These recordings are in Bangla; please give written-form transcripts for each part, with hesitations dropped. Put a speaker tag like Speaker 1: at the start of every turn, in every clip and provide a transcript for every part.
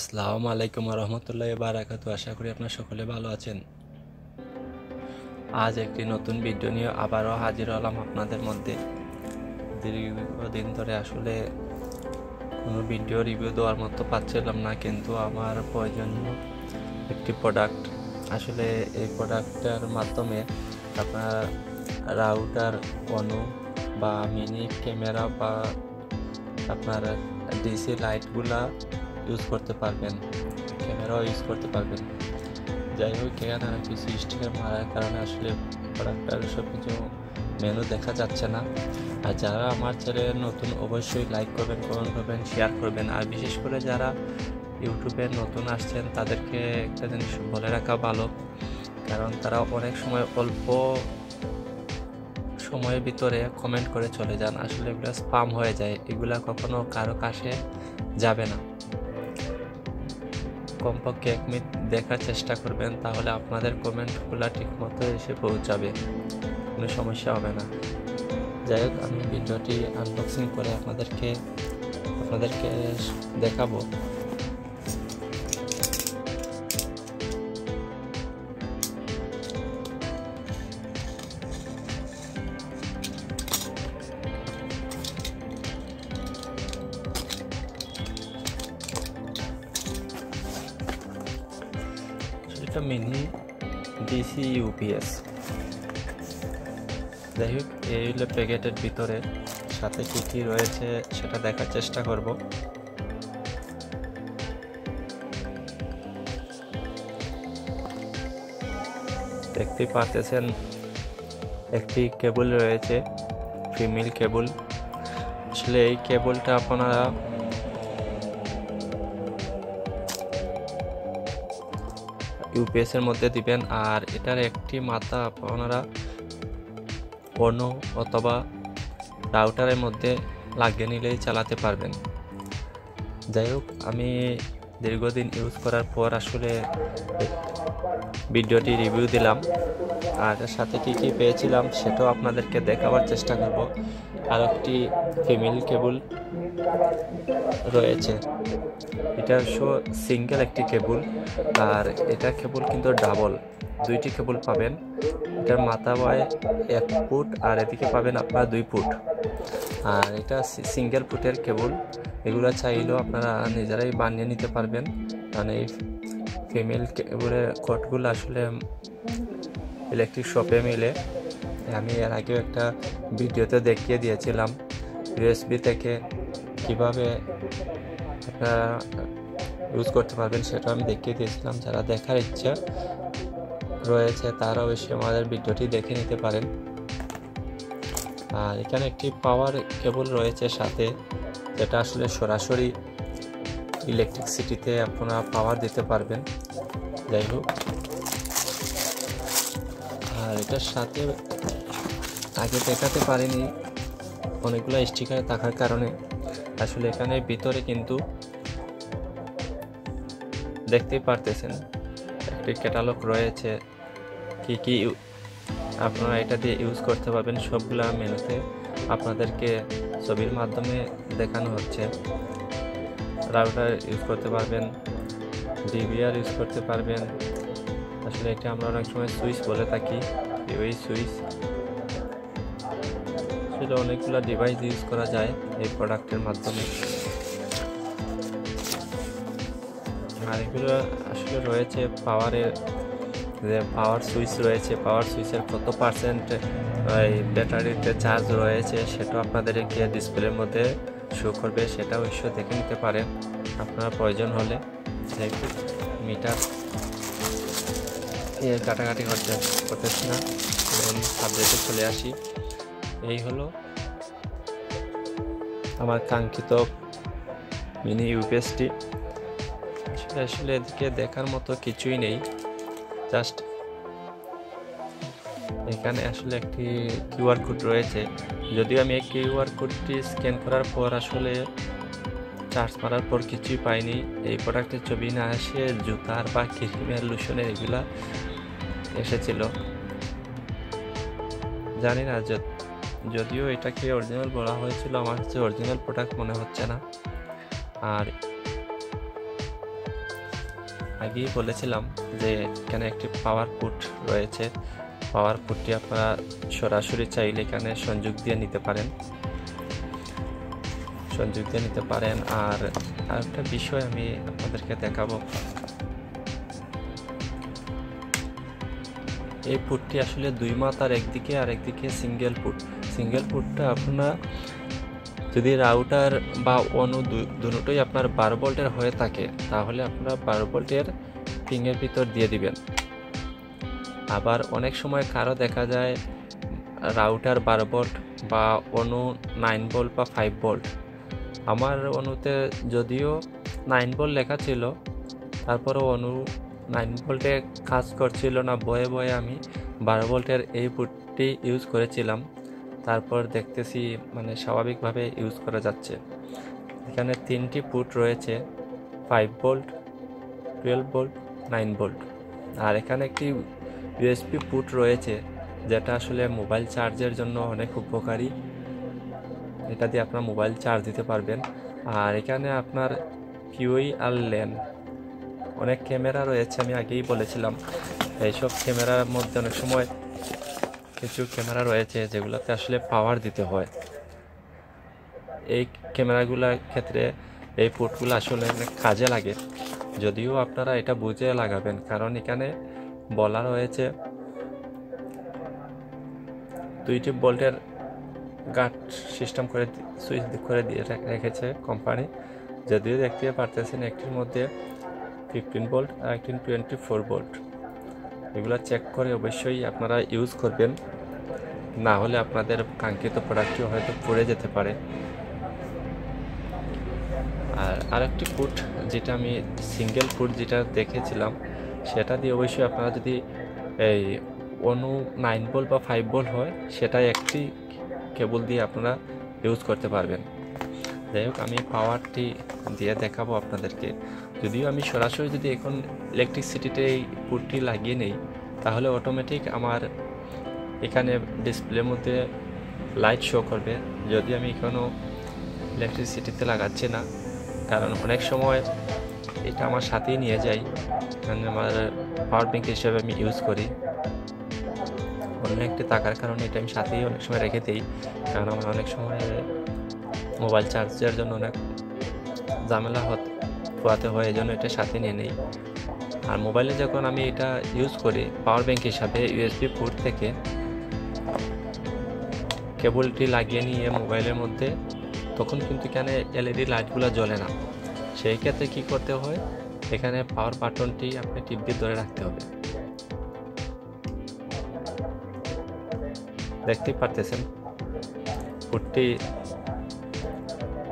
Speaker 1: আসসালামু আলাইকুম রহমতুল্লাহি বারাকাতু। আশা করি আপনারা সকলে ভালো আছেন। আজ একটি নতুন ভিডিও নিয়ে আবারও হাজির হলাম আপনাদের মধ্যে। দীর্ঘদিন ধরে আসলে কোনো ভিডিও রিভিউ দেওয়ার মতো পাচ্ছিলাম না, কিন্তু আমার প্রয়োজনীয় একটি প্রোডাক্ট, আসলে এই প্রোডাক্টটার মাধ্যমে আপনার রাউটার অনু বা মিনি ক্যামেরা বা আপনার ডিসি লাইটগুলা ইউজ করতে পারবেন, ক্যামেরাও ইউজ করতে পারবেন। যাই হোক, এখানে আর কিছু স্টিকার মারার কারণে আসলে প্রোডাক্টটার সব কিছু মেনু দেখা যাচ্ছে না। আর যারা আমার চ্যানেলে নতুন অবশ্যই লাইক করবেন, কমেন্ট করবেন, শেয়ার করবেন। আর বিশেষ করে যারা ইউটিউবে নতুন আসছেন তাদেরকে একটা জিনিস বলে রাখা ভালো, কারণ তারা অনেক সময় অল্প সময়ের ভিতরে কমেন্ট করে চলে যান। আসলে এগুলো স্পাম হয়ে যায়, এগুলা কখনো কারো কাছে যাবে না। কমপক্ষে 1 মিনিট দেখার চেষ্টা করবেন, তাহলে আপনাদের কমেন্টগুলো ঠিকমতো এসে পৌঁছাবে, কোনো সমস্যা হবে না। যাই হোক, আমি ভিডিওটি আনবক্সিং করে আপনাদেরকে দেখাবো। এটা মিনি ডিসি ইউপিএস। যাই হোক, এই হলো প্যাকেটের ভিতরে, সাথে কী কী রয়েছে সেটা দেখার চেষ্টা করব। দেখতেই পাচ্ছেন একটি কেবল রয়েছে, ফিমেল কেবল। আসলে এই কেবলটা আপনারা ইউপিএস এর মধ্যে দিবেন, আর এটার একটি মাথা আপনারা অন্য অথবা রাউটারের মধ্যে লাগিয়ে নিলেই চালাতে পারবেন। যাই হোক, আমি দীর্ঘদিন ইউজ করার পর আসলে ভিডিওটি রিভিউ দিলাম, আর এর সাথে কী কী পেয়েছিলাম সেটাও আপনাদেরকে দেখাবার চেষ্টা করব। আর একটি ফিমেল কেবল রয়েছে, এটা সিঙ্গেল একটি কেবল, আর এটা কেবল কিন্তু ডাবল, দুইটি কেবল পাবেন। এটার মাথা হয় 1 ফুট, আর এদিকে পাবেন আপনারা 2 ফুট। আর এটা সিঙ্গেল ফুটের কেবল, এগুলো চাইলেও আপনারা নিজেরাই বানিয়ে নিতে পারবেন। মানে এই ফিমেল কেবলের কটগুলো আসলে ইলেকট্রিক শপে মিলে। আমি এর আগেও একটা ভিডিওতে দেখিয়ে দিয়েছিলাম ইউএসবি থেকে কিভাবে আপনারা ইউজ করতে পারবেন, সেটা আমি দেখিয়ে দিয়েছিলাম। যারা দেখার ইচ্ছা রয়েছে তারা অবশ্যই আমাদের ভিডিওটি দেখে নিতে পারেন। আর এখানে একটি পাওয়ার কেবল রয়েছে সাথে, যেটা আসলে সরাসরি ইলেকট্রিসিটিতে আপনারা পাওয়ার দিতে পারবেন। যাই হোক, আর এটার সাথে আগে দেখাতে পারিনি অনেকগুলো স্টিকার থাকার কারণে। আসলে এখানে ভিতরে কিন্তু দেখতেই পারতেছেন একটি ক্যাটালগ রয়েছে, কি কি আপনারা এটা দিয়ে ইউজ করতে পারবেন। সবগুলা মেনুতে আপনাদেরকে ছবির মাধ্যমে দেখানো হচ্ছে। রাউটার ইউজ করতে পারবেন, ডিভিআর ইউজ করতে পারবেন। আসলে এটা আমরা অনেক সময় সুইচ বলে থাকি, ওই সুইচ। আসলে অনেকগুলো ডিভাইস ইউজ করা যায় এই প্রোডাক্টের মাধ্যমে। আর এগুলো আসলে রয়েছে পাওয়ারের, যে পাওয়ার সুইচ রয়েছে, পাওয়ার সুইচের কত পার্সেন্ট ওই ব্যাটারিতে চার্জ রয়েছে সেটাও আপনাদেরকে ডিসপ্লের মধ্যে শো করবে, সেটা অবশ্যই দেখে নিতে পারেন আপনারা প্রয়োজন হলে। মিটার কাটাকাটি করতেছি না, সাবজেক্টে চলে আসি। এই হলো আমার কাঙ্ক্ষিত মিনি ইউপিএসটি। আসলে এদিকে দেখার মতো কিছুই নেই, জাস্ট এখানে আসলে একটি কিউআর কোড রয়েছে। যদিও আমি এই কিউআর কোডটি স্ক্যান করার পর আসলে চার্জ মারার পর কিছুই পাইনি। এই প্রোডাক্টের ছবি না আসে জুতার বা ক্রিমের লোশনের এগুলা এসেছিল, জানি না। যদিও এটাকে অরিজিনাল বলা হয়েছিল, আমার কাছে অরিজিনাল প্রোডাক্ট মনে হচ্ছে না। আর আগেই বলেছিলাম যে এখানে একটি পাওয়ার পুট রয়েছে। পাওয়ার পুটটি আপনারা সরাসরি চাইলে এখানে সংযোগ দিয়ে নিতে পারেন। আর আরেকটা বিষয় আমি আপনাদেরকে দেখাবো, এই পুটটি আসলে দুই মাথার একদিকে আর একদিকে সিঙ্গেল পুটটা আপনার যদি রাউটার বা অন্য দুটোই আপনার 12 ভোল্টের হয়ে থাকে তাহলে আপনারা 12 ভোল্টের পিনের ভিতর দিয়ে দিবেন। আবার অনেক সময় কারো দেখা যায় রাউটার 12 ভোল্ট বা অন্য 9 ভোল্ট বা 5 ভোল্ট। আমার অনুতে যদিও 9 ভোল্ট লেখা ছিল, তারপরেও অনু 9 ভোল্টে কাজ করছিল না, বয়ে আমি 12 ভোল্টের এই পুটটি ইউজ করেছিলাম। তারপর দেখতেছি মানে স্বাভাবিকভাবে ইউজ করা যাচ্ছে। এখানে 3টি পুট রয়েছে, 5 ভোল্ট, 12 ভোল্ট, 9 ভোল্ট। আর এখানে একটি ইউএসবি পুট রয়েছে যেটা আসলে মোবাইল চার্জের জন্য অনেক উপকারী। এটা দিয়ে আপনার মোবাইল চার্জ দিতে পারবেন। আর এখানে আপনার পিওই আর ল্যান, অনেক ক্যামেরা রয়েছে, আমি আগেই বলেছিলাম। এইসব ক্যামেরার মধ্যে অনেক সময় কিছু ক্যামেরা রয়েছে যেগুলোতে আসলে পাওয়ার দিতে হয়। এই ক্যামেরাগুলোর ক্ষেত্রে এই পুটগুলো আসলে অনেক কাজে লাগে, যদিও আপনারা এটা বুঝে লাগাবেন, কারণ এখানে বলা রয়েছে 2টি ভোল্টের গার্ড সিস্টেম করে সুইচ করে দিয়ে রেখেছে কোম্পানি। যদিও দেখতে পারতেছেন একটির মধ্যে 15 ভোল্ট আর একটি 24 ভোল্ট। এগুলো চেক করে অবশ্যই আপনারা ইউজ করবেন, না হলে আপনাদের কাঙ্ক্ষিত প্রোডাক্টটি হয়তো পড়ে যেতে পারে। আর আরেকটি পুট যেটা আমি সিঙ্গেল পুট যেটা দেখেছিলাম, সেটা দিয়ে অবশ্যই আপনারা যদি এই অনু 9 ভোল্ট বা 5 ভোল্ট হয়, সেটাই একটি কেবল দিয়ে আপনারা ইউজ করতে পারবেন। যাই হোক, আমি পাওয়ারটি দিয়ে দেখাবো আপনাদেরকে। যদিও আমি সরাসরি যদি এখন ইলেকট্রিসিটিতে এই পুটটি লাগিয়ে নেই, তাহলে অটোমেটিক আমার এখানে ডিসপ্লের মধ্যে লাইট শো করবে। যদি আমি এখনও ইলেকট্রিসিটিতে লাগাচ্ছি না, কারণ অনেক সময় এটা আমার সাথেই নিয়ে যাই, কারণ আমার পাওয়ার ব্যাংক হিসেবে আমি ইউজ করি। অন্য একটি থাকার কারণে এটা আমি সাথেই অনেক সময় রেখে দিই, কারণ আমার অনেক সময় মোবাইল চার্জের জন্য অনেক ঝামেলা পোয়াতে হয়, এই জন্য এটা সাথে নিয়ে নেই। আর মোবাইলে যখন আমি এটা ইউজ করি পাওয়ার ব্যাংক হিসাবে, ইউএসবি পোর্ট থেকে কেবলটি লাগিয়ে নিয়ে মোবাইলের মধ্যে, তখন কিন্তু এখানে এলইডি লাইটগুলো জ্বলে না। সেই ক্ষেত্রে কী করতে হয়, এখানে পাওয়ার বাটনটি আপনি টিপ দিয়ে ধরে রাখতে হবে। দেখতেই পারতেছেন পুটটি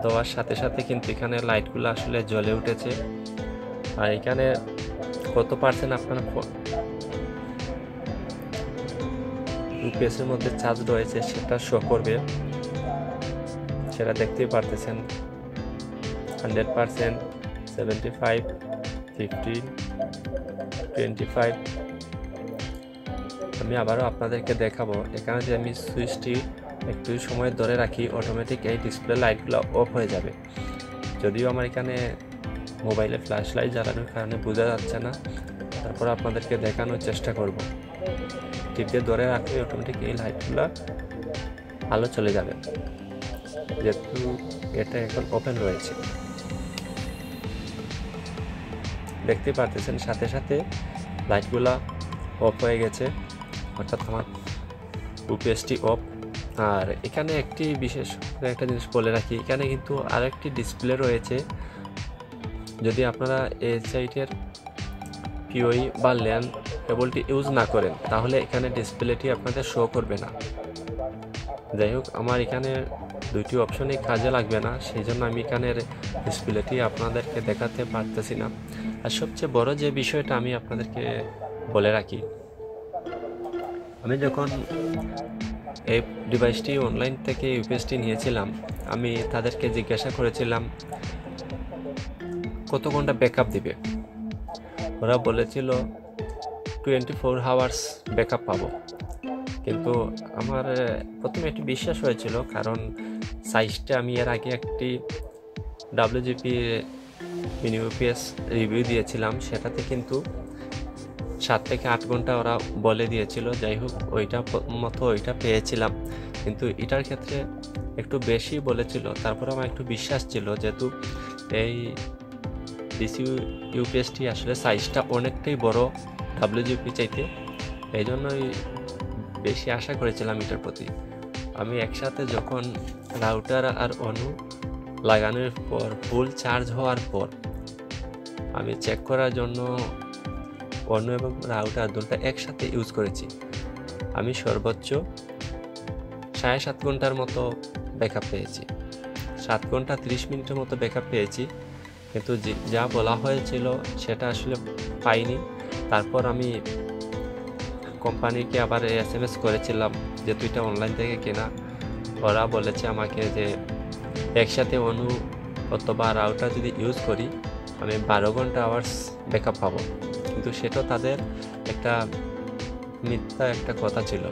Speaker 1: দেওয়ার সাথে সাথে কিন্তু এখানে লাইটগুলো আসলে জ্বলে উঠেছে। আর এখানে কত পার্সেন্ট আপনার ইউপিএসের মধ্যে চার্জ রয়েছে সেটা শো করবে, সেটা দেখতেই পারতেছেন। 100%, 75, 15, 25। আমি আবারও আপনাদেরকে দেখাবো। এখানে যে আমি সুইচটি একটু সময় ধরে রাখি, অটোমেটিক এই ডিসপ্লে লাইটগুলো অফ হয়ে যাবে। যদিও আমার এখানে মোবাইলে ফ্ল্যাশ লাইট জ্বালানোর কারণে বোঝা যাচ্ছে না, তারপর আপনাদেরকে দেখানোর চেষ্টা করব। টিপ দিয়ে ধরে রাখলে অটোমেটিক এই লাইটগুলো আলো চলে যাবে, যেহেতু এটা এখন ওপেন রয়েছে। দেখতে পারতেছেন সাথে সাথে লাইটগুলা অফ হয়ে গেছে, অর্থাৎ আমার ইউপিএসটি অফ। আর এখানে একটি বিশেষ একটা জিনিস বলে রাখি, এখানে কিন্তু আরেকটি ডিসপ্লে রয়েছে। যদি আপনারা এই সাইটের পিওই বা ল্যান কেবলটি ইউজ না করেন, তাহলে এখানে ডিসপ্লেটি আপনাদের শো করবে না। যাই হোক, আমার এখানে দুইটি অপশনই কাজে লাগবে না, সেই জন্য আমি এখানের ডিসপ্লেটি আপনাদেরকে দেখাতে পারতেছি না। আর সবচেয়ে বড় যে বিষয়টা আমি আপনাদেরকে বলে রাখি, আমি যখন এই ডিভাইসটি অনলাইন থেকে ইউপিএসটি নিয়েছিলাম, আমি তাদেরকে জিজ্ঞাসা করেছিলাম কত ঘন্টা ব্যাকআপ দিবে। ওরা বলেছিল 24 আওয়ার্স ব্যাকআপ পাবো। কিন্তু আমার প্রথমে একটু বিশ্বাস হয়েছিল, কারণ সাইজটা আমি এর আগে একটি WGP মিনি ইউপিএস রিভিউ দিয়েছিলাম, সেটাতে কিন্তু 7 থেকে 8 ঘন্টা ওরা বলে দিয়েছিল। যাই হোক, ওইটা পেয়েছিলাম, কিন্তু এটার ক্ষেত্রে একটু বেশি বলেছিল। তারপর আমার একটু বিশ্বাস ছিল, যেহেতু এই ডিসি ইউপিএসটি আসলে সাইজটা অনেকটাই বড় ডাব্লিউজিপি চাইতে, এই জন্যই বেশি আশা করেছিলাম এটার প্রতি। আমি একসাথে যখন রাউটার আর অনু লাগানোর পর ফুল চার্জ হওয়ার পর আমি চেক করার জন্য অনু এবং রাউটার দুটো একসাথে ইউজ করেছি। আমি সর্বোচ্চ 7.5 ঘন্টার মতো ব্যাকআপ পেয়েছি, 7 ঘন্টা 30 মিনিটের মতো ব্যাকআপ পেয়েছি, কিন্তু যা বলা হয়েছিল সেটা আসলে পাইনি। তারপর আমি কোম্পানিকে আবার SMS করেছিলাম, যেহেতু এটা অনলাইন থেকে কেনা। ওরা বলেছে আমাকে যে একসাথে অনু অথবা রাউটার যদি ইউজ করি আমি 12 ঘন্টা আওয়ার্স ব্যাকআপ পাবো, কিন্তু সেটা তাদের একটা মিথ্যা একটা কথা ছিল।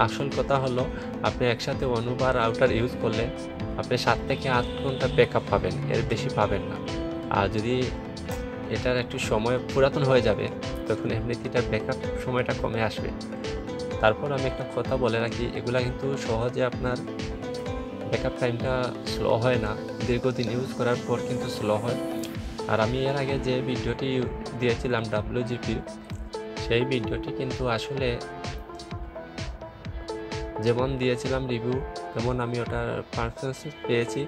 Speaker 1: আসল কথা হলো, আপনি একসাথে অনু বা রাউটার ইউজ করলে আপনি 7 থেকে 8 ঘন্টা ব্যাকআপ পাবেন, এর বেশি পাবেন না। আর যদি এটার একটু সময় পুরাতন হয়ে যাবে, তখন এমনিতে এটার ব্যাকআপ সময়টা কমে আসবে। তারপর আমি একটা কথা বলে রাখি, এগুলা কিন্তু সহজে আপনার ব্যাকআপ টাইমটা স্লো হয় না, দীর্ঘদিন ইউজ করার পর কিন্তু স্লো হয়। আর আমি এর আগে যে ভিডিওটি দিয়েছিলাম ডাব্লিউজিপির, সেই ভিডিওটি কিন্তু আসলে যেমন দিয়েছিলাম রিভিউ, তেমন আমি ওটার পারফরমেন্স পেয়েছি।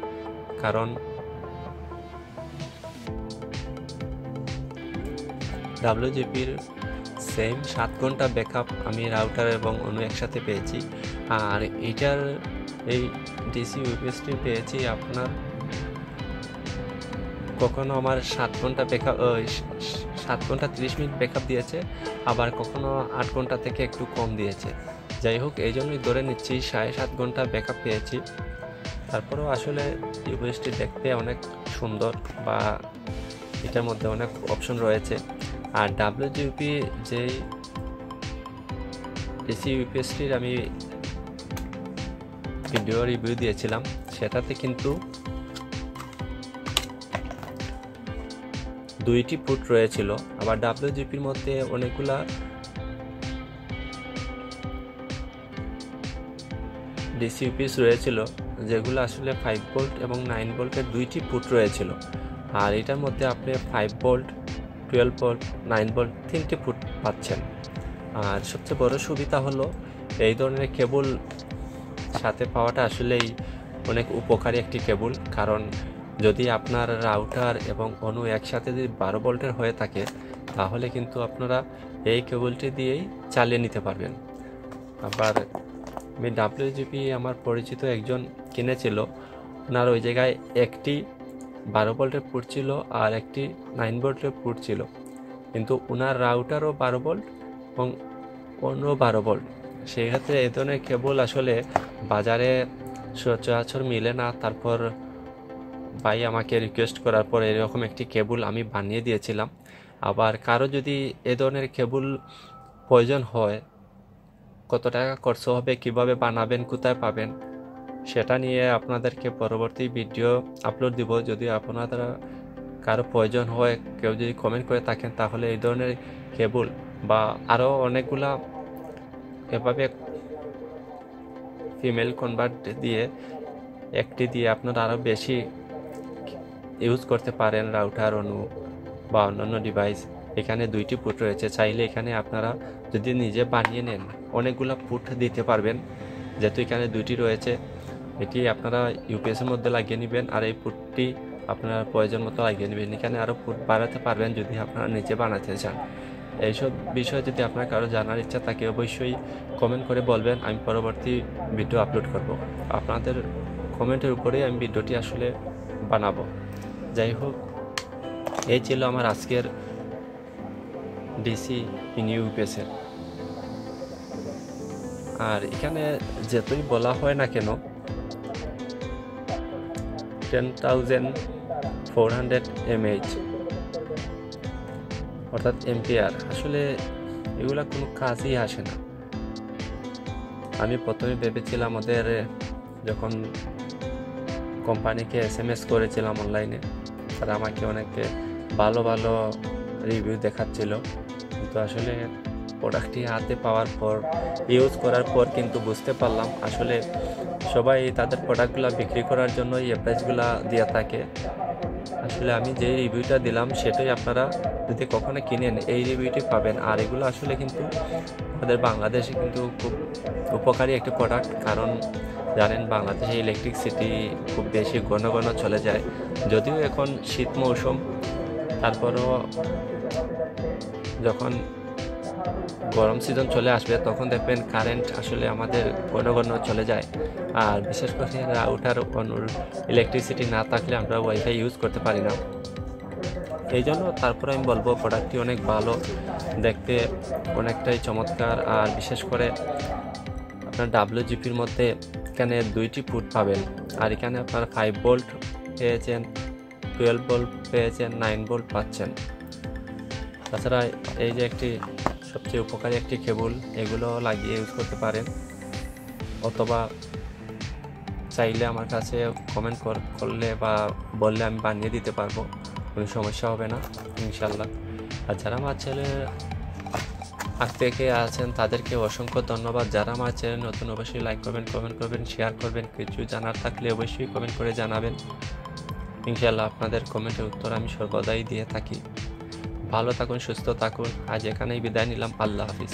Speaker 1: কারণ ডাব্লিউজিপির সেম 7 ঘন্টা ব্যাকআপ আমি রাউটার এবং অনু একসাথে পেয়েছি। আর এটার এই ডিসি ইউপিএসটি পেয়েছি আপনার কখনো আমার 7 ঘন্টা ব্যাকআপ 7 ঘন্টা 30 মিনিট ব্যাকআপ দিয়েছে, আবার কখনো 8 ঘন্টা থেকে একটু কম দিয়েছে। যাই হোক, এই জন্যই ধরে নিচ্ছি 7.5 ঘন্টা ব্যাকআপ পেয়েছি। তারপরেও আসলে ইউপিএসটি দেখতে অনেক সুন্দর, বা এটার মধ্যে অনেক অপশন রয়েছে। আর ডাব্লিউজিপি যেই ডিসি ইউপিএসটির আমি ভিডিও রিভিউ দিয়েছিলাম, সেটাতে কিন্তু 2টি পোর্ট রয়েছিল। আবার ডাব্লিউজিপির মধ্যে অনেকগুলা ডিসি ইউপিএস রয়েছিল, যেগুলো আসলে 5 ভোল্ট এবং 9 ভোল্টের 2টি পোর্ট রয়েছিল। আর এটার মধ্যে আপনি 5 ভোল্ট, 12 ভোল্ট, 9 ভোল্ট 3টি পোর্ট পাচ্ছেন। আর সবচেয়ে বড় সুবিধা হলো, এই ধরনের কেবল সাথে পাওয়াটা আসলেই অনেক উপকারী একটি কেবল। কারণ যদি আপনার রাউটার এবং অনু একসাথে যদি 12 ভোল্টের হয়ে থাকে, তাহলে কিন্তু আপনারা এই কেবলটি দিয়েই চালিয়ে নিতে পারবেন। আবার আমি ডাব্লিউজিপি আমার পরিচিত একজন কিনেছিল, ওনার ওই জায়গায় একটি 12 ভোল্টের পোর্ট ছিল আর একটি 9 ভোল্টের পোর্ট ছিল, কিন্তু ওনার রাউটারও 12 ভোল্ট এবং অন্য 12 ভোল্ট। সেই ক্ষেত্রে এই ধরনের কেবল আসলে বাজারে সচরাচর মিলে না। তারপর ভাই আমাকে রিকোয়েস্ট করার পর এরকম একটি কেবল আমি বানিয়ে দিয়েছিলাম। আবার কারো যদি এ ধরনের কেবল প্রয়োজন হয়, কত টাকা খরচ হবে, কিভাবে বানাবেন, কোথায় পাবেন, সেটা নিয়ে আপনাদেরকে পরবর্তী ভিডিও আপলোড দিব। যদি আপনাদের কারো প্রয়োজন হয়, কেউ যদি কমেন্ট করে থাকেন, তাহলে এই ধরনের কেবল বা আরও অনেকগুলা এভাবে ফিমেল কনভার্ট দিয়ে একটি দিয়ে আপনারা আরও বেশি ইউজ করতে পারেন রাউটার, অনু বা অন্যান্য ডিভাইস। এখানে 2টি পোর্ট রয়েছে, চাইলে এখানে আপনারা যদি নিজে বানিয়ে নেন অনেকগুলো পোর্ট দিতে পারবেন। যেহেতু এখানে 2টি রয়েছে, এটি আপনারা ইউপিএসের মধ্যে লাগিয়ে নেবেন, আর এই পোর্টটি আপনারা প্রয়োজন মতো লাগিয়ে নেবেন। এখানে আরও পোর্ট বাড়াতে পারবেন যদি আপনারা নিজে বানাতে চান। এইসব বিষয়ে যদি আপনার কারো জানার ইচ্ছা থাকে, অবশ্যই কমেন্ট করে বলবেন, আমি পরবর্তী ভিডিও আপলোড করব। আপনাদের কমেন্টের উপরেই আমি ভিডিওটি আসলে বানাবো। যাই হোক, এই ছিল আমার আজকের ডিসি মিনি ইউপিএসের। আর এখানে যেতই বলা হয় না কেন 10,400 mAh অর্থাৎ এম্পিয়ার, আসলে এগুলা কোনো কাজই আসে না। আমি প্রথমে ভেবেছিলাম, ওদের যখন কোম্পানিকে SMS করেছিলাম অনলাইনে, তারা আমাকে অনেকে ভালো ভালো রিভিউ দেখাচ্ছিল, কিন্তু আসলে প্রোডাক্টটি হাতে পাওয়ার পর ইউজ করার পর কিন্তু বুঝতে পারলাম আসলে সবাই তাদের প্রোডাক্টগুলো বিক্রি করার জন্য এই প্রাইসগুলো দিয়ে থাকে। আসলে আমি যেই রিভিউটা দিলাম সেটাই আপনারা যদি কখনো কিনেন এই রিভিউটি পাবেন। আর এগুলো আসলে কিন্তু আমাদের বাংলাদেশে কিন্তু খুব উপকারী একটি প্রোডাক্ট, কারণ জানেন বাংলাদেশে ইলেকট্রিসিটি খুব বেশি ঘন ঘন চলে যায়। যদিও এখন শীত মৌসুম, তারপরও যখন গরম সিজন চলে আসবে তখন দেখবেন কারেন্ট আসলে আমাদের ঘন ঘন চলে যায়। আর বিশেষ করে রাউটার ইলেকট্রিসিটি না থাকলে আমরা ওয়াইফাই ইউজ করতে পারি না। এই জন্য তারপরে আমি বলবো প্রোডাক্টটি অনেক ভালো, দেখতে অনেকটাই চমৎকার। আর বিশেষ করে আপনার WGPর মধ্যে এখানে 2টি পোর্ট পাবেন, আর এখানে আপনার 5 ভোল্ট পেয়েছেন, 12 ভোল্ট পেয়েছেন, 9 ভোল্ট পাচ্ছেন। তাছাড়া এই যে একটি সবচেয়ে উপকারী একটি কেবল, এগুলো লাগিয়ে ইউজ করতে পারেন, অথবা চাইলে আমার কাছে কমেন্ট করলে বা বললে আমি বানিয়ে দিতে পারবো, কোনো সমস্যা হবে না ইনশাল্লাহ। আর যারা আমার চ্যানেলে আগ থেকে আছেন তাদেরকে অসংখ্য ধন্যবাদ। যারা আমার চ্যানেল নতুন অবশ্যই লাইক করবেন, কমেন্ট করবেন, শেয়ার করবেন। কিছু জানার থাকলে অবশ্যই কমেন্ট করে জানাবেন, ইনশাল্লাহ আপনাদের কমেন্টের উত্তর আমি সর্বদাই দিয়ে থাকি। ভালো থাকুন, সুস্থ থাকুন। আজ এখানেই বিদায় নিলাম। আল্লাহ হাফিজ।